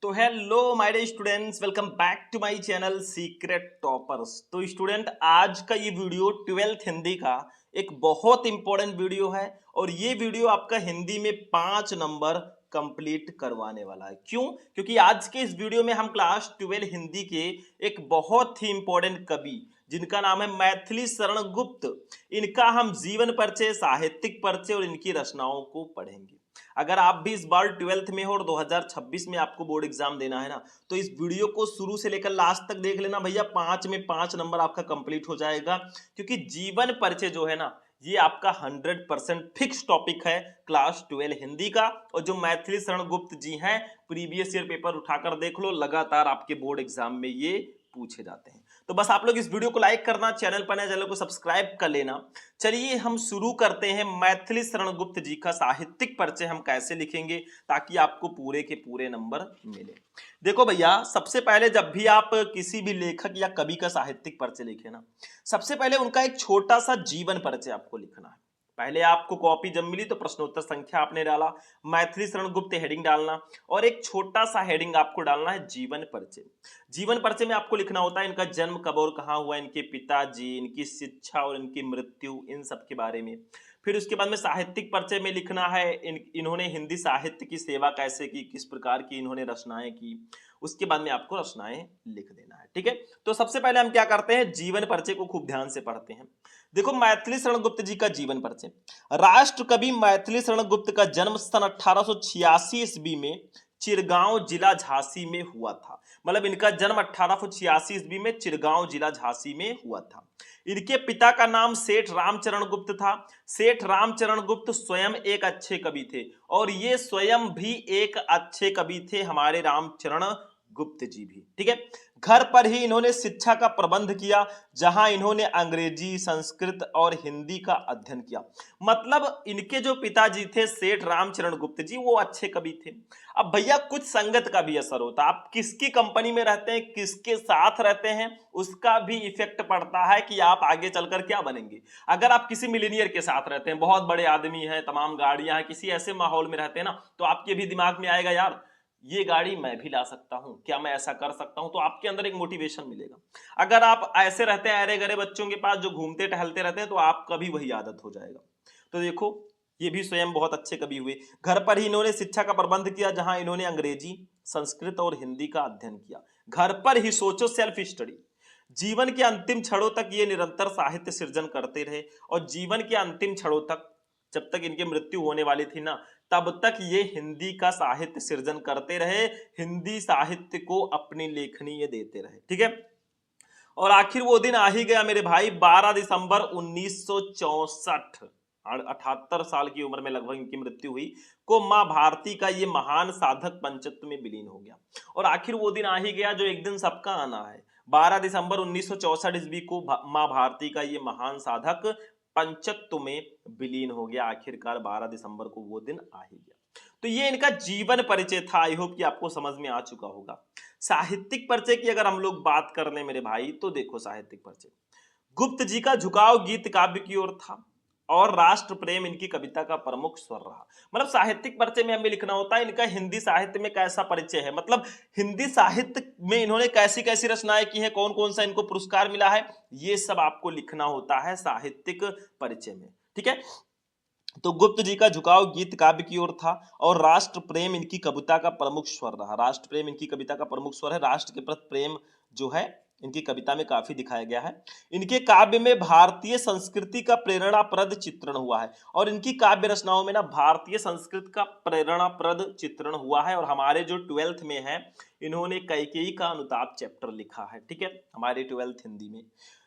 तो hello my dear students, welcome back to my channel secret toppers. तो student, आज का ये वीडियो 12th हिंदी का एक बहुत इंपॉर्टेंट वीडियो है और ये वीडियो आपका हिंदी में 5 नंबर कंप्लीट करवाने वाला है। क्यों? क्योंकि आज के इस वीडियो में हम क्लास 12 हिंदी के एक बहुत ही इंपॉर्टेंट कवि जिनका नाम है मैथिली शरण गुप्त, इनका हम जीवन परिचय, साहित्यिक परिचय और इनकी रचनाओं को पढ़ेंगे। अगर आप भी इस बार 12th में हो और 2026 में आपको बोर्ड एग्जाम देना है ना, तो इस वीडियो को शुरू से लेकर लास्ट तक देख लेना भैया। 5 में 5 नंबर आपका कंप्लीट हो जाएगा, क्योंकि जीवन परिचय जो है ना, ये आपका 100% फिक्स टॉपिक है क्लास 12 हिंदी का। और जो मैथिली शरण गुप्त जी हैं, प्रीवियस ईयर पेपर उठाकर देख लो, लगातार आपके बोर्ड एग्जाम में ये पूछे जाते हैं। तो बस आप लोग इस वीडियो को लाइक करना, चैनल पर नए चैनल को सब्सक्राइब कर लेना। चलिए हम शुरू करते हैं। मैथिली शरण गुप्त जी का साहित्यिक परिचय हम कैसे लिखेंगे ताकि आपको पूरे के पूरे नंबर मिले। देखो भैया, सबसे पहले जब भी आप किसी भी लेखक या कवि का साहित्यिक परिचय लिखे ना, सबसे पहले उनका एक छोटा सा जीवन परिचय आपको लिखना है। पहले आपको कॉपी जब मिली तो प्रश्नोत्तर संख्या आपने डाला, मैथिली शरण गुप्त हेडिंग डालना और एक छोटा सा हेडिंग आपको डालना है जीवन परिचय। जीवन परिचय में आपको लिखना होता है इनका जन्म कब और कहाँ हुआ, इनके पिताजी, इनकी शिक्षा और इनकी मृत्यु, इन सब के बारे में। फिर उसके बाद में साहित्यिक परिचय में लिखना है इन्होंने हिंदी साहित्य की सेवा कैसे की, किस प्रकार की इन्होंने रचनाएं की। उसके बाद में आपको रचनाएं लिख देना है। ठीक है, तो सबसे पहले हम क्या करते हैं, जीवन परिचय को खूब ध्यान से पढ़ते हैं। देखो, मैथिली शरण गुप्त जी का जीवन परिचय। राष्ट्र कवि मैथिली शरण गुप्त का जन्म सन 1886 ईस्वी में चिरगांव जिला झांसी में हुआ था। मतलब इनका जन्म 1886 ईस्वी में चिरगांव जिला झांसी में हुआ था। इनके पिता का नाम सेठ रामचरण गुप्त था। सेठ रामचरण गुप्त स्वयं एक अच्छे कवि थे और ये स्वयं भी एक अच्छे कवि थे, हमारे रामचरण गुप्त जी भी। ठीक है, घर पर ही इन्होंने शिक्षा का प्रबंध किया, जहां इन्होंने अंग्रेजी, संस्कृत और हिंदी का अध्ययन किया। मतलब इनके जो पिताजी थे सेठ रामचरण गुप्त जी, वो अच्छे कवि थे। अब भैया, कुछ संगत का भी असर होता है। आप किसकी कंपनी में रहते हैं, किसके साथ रहते हैं, उसका भी इफेक्ट पड़ता है कि आप आगे चलकर क्या बनेंगे। अगर आप किसी मिलीनियर के साथ रहते हैं, बहुत बड़े आदमी हैं, तमाम गाड़ियां हैं, किसी ऐसे माहौल में रहते हैं ना, तो आपके भी दिमाग में आएगा, यार ये गाड़ी मैं भी ला सकता हूं, क्या मैं ऐसा कर सकता हूं, तो आपके अंदर एक मोटिवेशन मिलेगा। अगर आप ऐसे रहते हैं अरे गरे बच्चों के पास जो घूमते टहलते रहते हैं, तो आपका भी वही आदत हो जाएगा। तो देखो, ये भी स्वयं बहुत अच्छे कवि हुए। घर पर ही इन्होंने शिक्षा का प्रबंध किया, जहां इन्होंने अंग्रेजी, संस्कृत और हिंदी का अध्ययन किया। घर पर ही, सोचो, सेल्फ स्टडी। जीवन के अंतिम क्षणों तक ये निरंतर साहित्य सृजन करते रहे और जीवन के अंतिम क्षणों तक, जब तक इनकी मृत्यु होने वाली थी ना, तब तक ये हिंदी का साहित्य सृजन करते रहे, हिंदी साहित्य को अपनी लेखनी ये देते रहे। ठीक है, और आखिर वो दिन आ ही गया मेरे भाई, 12 दिसंबर 1964, 78 साल की उम्र में लगभग इनकी मृत्यु हुई, को मां भारती का ये महान साधक पंचत्व में विलीन हो गया। और आखिर वो दिन आ ही गया जो एक दिन सबका आना है। 12 दिसंबर 1964 ईस्वी को मां भारती का ये महान साधक पंचत्व में विलीन हो गया। आखिरकार 12 दिसंबर को वो दिन आ ही गया। तो ये इनका जीवन परिचय था। आई होप कि आपको समझ में आ चुका होगा। साहित्यिक परिचय की अगर हम लोग बात कर लें मेरे भाई, तो देखो, साहित्यिक परिचय, गुप्त जी का झुकाव गीत काव्य की ओर था और राष्ट्र प्रेम इनकी कविता का प्रमुख स्वर रहा। मतलब साहित्यिक परिचय में हमें लिखना होता है इनका हिंदी साहित्य में कैसा परिचय है, मतलब हिंदी साहित्य में इन्होंने कैसी कैसी रचनाएं की हैं, कौन कौन सा इनको पुरस्कार मिला है, ये सब आपको लिखना होता है साहित्यिक परिचय में। ठीक है, तो गुप्त जी का झुकाव गीत काव्य की ओर था और राष्ट्र प्रेम इनकी कविता का प्रमुख स्वर रहा। राष्ट्र प्रेम इनकी कविता का प्रमुख स्वर है। राष्ट्र के प्रति प्रेम जो है इनकी कविता में काफी दिखाया गया है। इनके काव्य में भारतीय संस्कृति का प्रेरणाप्रद चित्रण हुआ है और इनकी काव्य रचनाओं में ना भारतीय संस्कृति का प्रेरणाप्रद चित्रण हुआ है। और हमारे जो 12th में है, इन्होंने कैकेयी का अनुताप चैप्टर लिखा है। ठीक है, हमारे 12th हिंदी में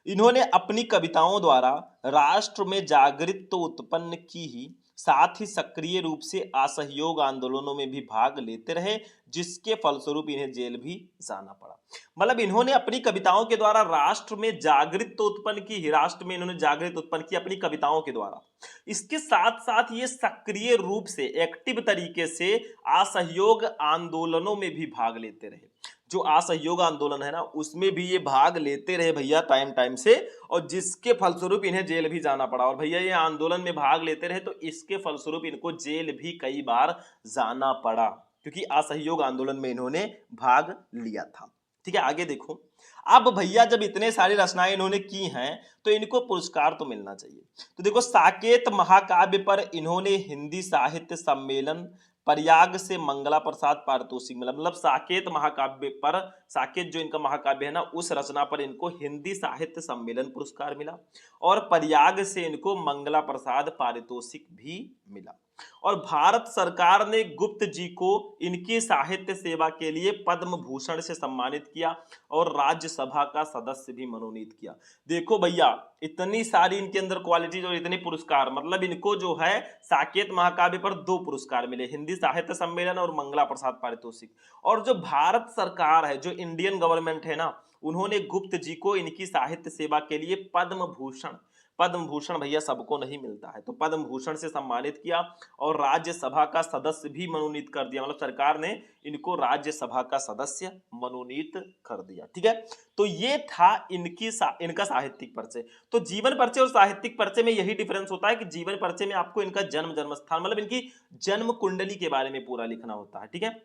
इन्होंने अपनी कविताओं द्वारा राष्ट्र में जागृति तो उत्पन्न की ही, साथ ही सक्रिय रूप से असहयोग आंदोलनों में भी भाग लेते रहे, जिसके फलस्वरूप इन्हें जेल भी जाना पड़ा। मतलब इन्होंने अपनी कविताओं के द्वारा राष्ट्र में जागृति तो उत्पन्न की ही, राष्ट्र में इन्होंने जागृति उत्पन्न की अपनी कविताओं के द्वारा। इसके साथ साथ ये सक्रिय रूप से, एक्टिव तरीके से असहयोग आंदोलनों में भी भाग लेते रहे। जो असहयोग आंदोलन है ना, उसमें भी ये भाग लेते रहे भैया टाइम टाइम से, और जिसके फलस्वरूप इन्हें जेल भी जाना पड़ा। और भैया ये आंदोलन में भाग लेते रहे तो इसके फलस्वरूप इनको जेल भी कई बार जाना पड़ा। क्योंकि असहयोग आंदोलन में इन्होंने भाग लिया था। ठीक है, आगे देखो। अब भैया जब इतने सारी रचनाएं इन्होंने की हैं तो इनको पुरस्कार तो मिलना चाहिए। तो देखो, साकेत महाकाव्य पर इन्होंने हिंदी साहित्य सम्मेलन प्रयाग से मंगला प्रसाद पारितोषिक मिला। मतलब साकेत महाकाव्य पर, साकेत जो इनका महाकाव्य है ना, उस रचना पर इनको हिंदी साहित्य सम्मेलन पुरस्कार मिला और प्रयाग से इनको मंगला प्रसाद पारितोषिक भी मिला। और भारत सरकार ने गुप्त जी को इनकी साहित्य सेवा के लिए पद्म भूषण से सम्मानित किया और राज्यसभा का सदस्य भी मनोनीत किया। देखो भैया, इतनी सारी इनके अंदर क्वालिटीज और इतने पुरस्कार, मतलब इनको जो है साकेत महाकाव्य पर 2 पुरस्कार मिले, हिंदी साहित्य सम्मेलन और मंगला प्रसाद पारितोषिक। और जो भारत सरकार है, जो इंडियन गवर्नमेंट है ना, उन्होंने गुप्त जी को इनकी साहित्य सेवा के लिए पद्म भूषण, पद्म भूषण भैया सबको नहीं मिलता है, तो पद्म भूषण से सम्मानित किया और राज्यसभा का सदस्य भी मनोनीत कर दिया। मतलब सरकार ने इनको राज्यसभा का सदस्य मनोनीत कर दिया। ठीक है, तो ये था इनका साहित्यिक परिचय। तो जीवन परिचय और साहित्यिक परिचय में यही डिफरेंस होता है कि जीवन परिचय में आपको इनका जन्म स्थान, मतलब इनकी जन्म कुंडली के बारे में पूरा लिखना होता है। ठीक है,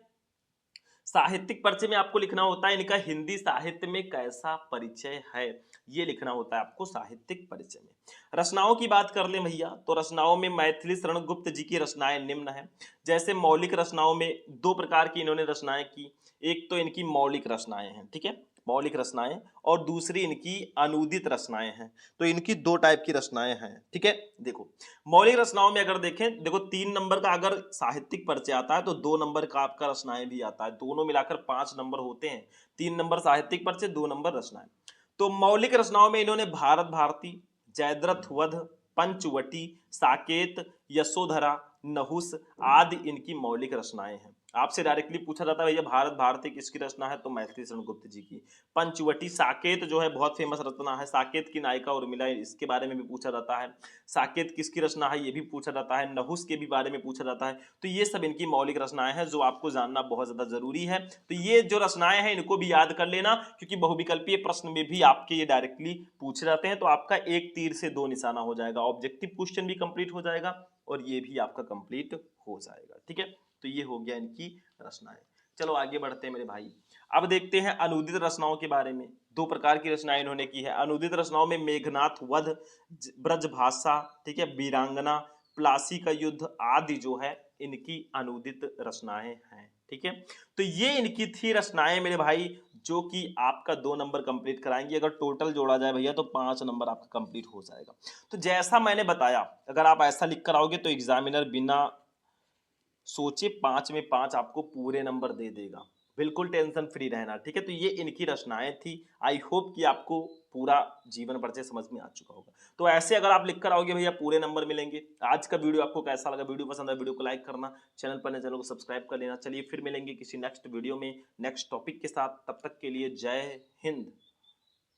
साहित्यिक परिचय में आपको लिखना होता है इनका हिंदी साहित्य में कैसा परिचय है, ये लिखना होता है आपको साहित्यिक परिचय में। रचनाओं की बात कर ले भैया, तो रचनाओं में मैथिली शरण गुप्त जी की रचनाएं निम्न है। जैसे मौलिक रचनाओं में 2 प्रकार की इन्होंने रचनाएं की। एक तो इनकी मौलिक रचनाएं हैं, ठीक है, मौलिक रचनाएं, और दूसरी इनकी अनुदित रचनाएं हैं। तो इनकी 2 टाइप की रचनाएं हैं। ठीक है, देखो मौलिक रचनाओं में अगर देखें, देखो 3 नंबर का अगर साहित्यिक परिचय आता है तो 2 नंबर का आपका रचनाएं भी आता है, दोनों मिलाकर 5 नंबर होते हैं। 3 नंबर साहित्यिक परिचय, 2 नंबर रचनाएं। तो मौलिक रचनाओं में इन्होंने भारत भारती, जयद्रथ वध, पंचवटी, साकेत, यशोधरा, नहुस आदि इनकी मौलिक रचनाएं हैं। आपसे डायरेक्टली पूछा जाता है भैया भारत भारती किसकी रचना है, तो मैथिली शरण गुप्त जी की। पंचवटी साकेत जो है बहुत फेमस रचना है, साकेत की नायिका उर्मिला, इसके बारे में भी पूछा जाता है। साकेत किसकी रचना है, ये भी पूछा जाता है। नहुस के भी बारे में पूछा जाता है। तो ये सब इनकी मौलिक रचनाएं हैं जो आपको जानना बहुत ज्यादा जरूरी है। तो ये जो रचनाएं हैं इनको भी याद कर लेना, क्योंकि बहुविकल्पीय प्रश्न में भी आपके ये डायरेक्टली पूछे जाते हैं। तो आपका एक तीर से 2 निशाना हो जाएगा, ऑब्जेक्टिव क्वेश्चन भी कंप्लीट हो जाएगा और ये भी आपका कंप्लीट हो जाएगा। ठीक है, तो ये हो गया इनकी रचनाएं। चलो आगे बढ़ते हैं मेरे भाई। अब देखते हैं अनुदित रचनाओं के बारे में। 2 प्रकार की रचनाएं इन्होंने की है। अनुदित रचनाओं में मेघनाथ वध, ब्रजभाषा, ठीक है, वीरांगना, प्लासी का युद्ध आदि जो है इनकी अनुदित रचनाएं हैं। ठीक है, तो ये इनकी थी रचनाएं मेरे भाई, जो कि आपका 2 नंबर कंप्लीट कराएंगे। अगर टोटल जोड़ा जाए भैया तो 5 नंबर आपका कंप्लीट हो जाएगा। तो जैसा मैंने बताया, अगर आप ऐसा लिख कर आओगे तो एग्जामिनर बिना सोचे 5 में 5 आपको पूरे नंबर दे देगा। बिल्कुल टेंशन फ्री रहना। ठीक है, तो ये इनकी रचनाएं थी। आई होप कि आपको पूरा जीवन परिचय समझ में आ चुका होगा। तो ऐसे अगर आप लिख कर आओगे भैया पूरे नंबर मिलेंगे। आज का वीडियो आपको कैसा लगा, वीडियो पसंद है वीडियो को लाइक करना, चैनल पर नए चैनल को सब्सक्राइब कर लेना। चलिए फिर मिलेंगे किसी नेक्स्ट वीडियो में नेक्स्ट टॉपिक के साथ, तब तक के लिए जय हिंद।